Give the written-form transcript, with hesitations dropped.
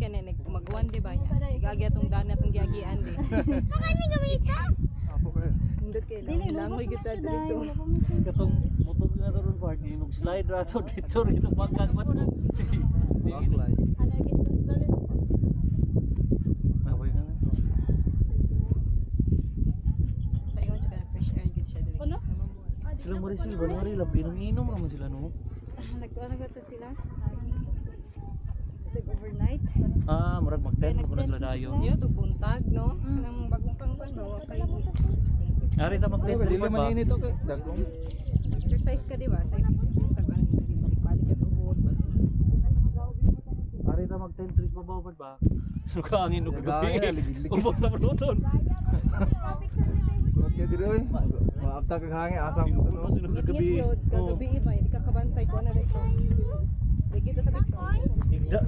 ka na mag-1 di ba? Igagi atong dana atong giagian di. Ako kayo. Hindot kay langoy kita dito. Katong motor nga ron park mag slide ra to dito rito bangkag man. Baklay. Naway na. Paingon siya ka fresh air gid siya diri. Ano? Sila mo rin sila, labi nang inom naman sila no. Nagkuha to sila. Overnight. Ah, murag mag-10 mo na sila dayo. Yun to buntag no. Nang bagong pangkuan ba kay Ari ta Ano mag-10 ka, dili report ba? man init okay. Dagong. exercise ka di ba? Sa buntag ano diri balik ka sa bus. Ari ta mag-10 trees mabaw ba? Sukangin og Dagangin na, gabi. ligid-ligid. Ubos sa pruton. Kunot ka diri oy. Maabta kag hangin asam ko no. Ngit yun, kagabi iba, hindi ka kabantay ko ano dito. Lagi ito sa dito. Tigda.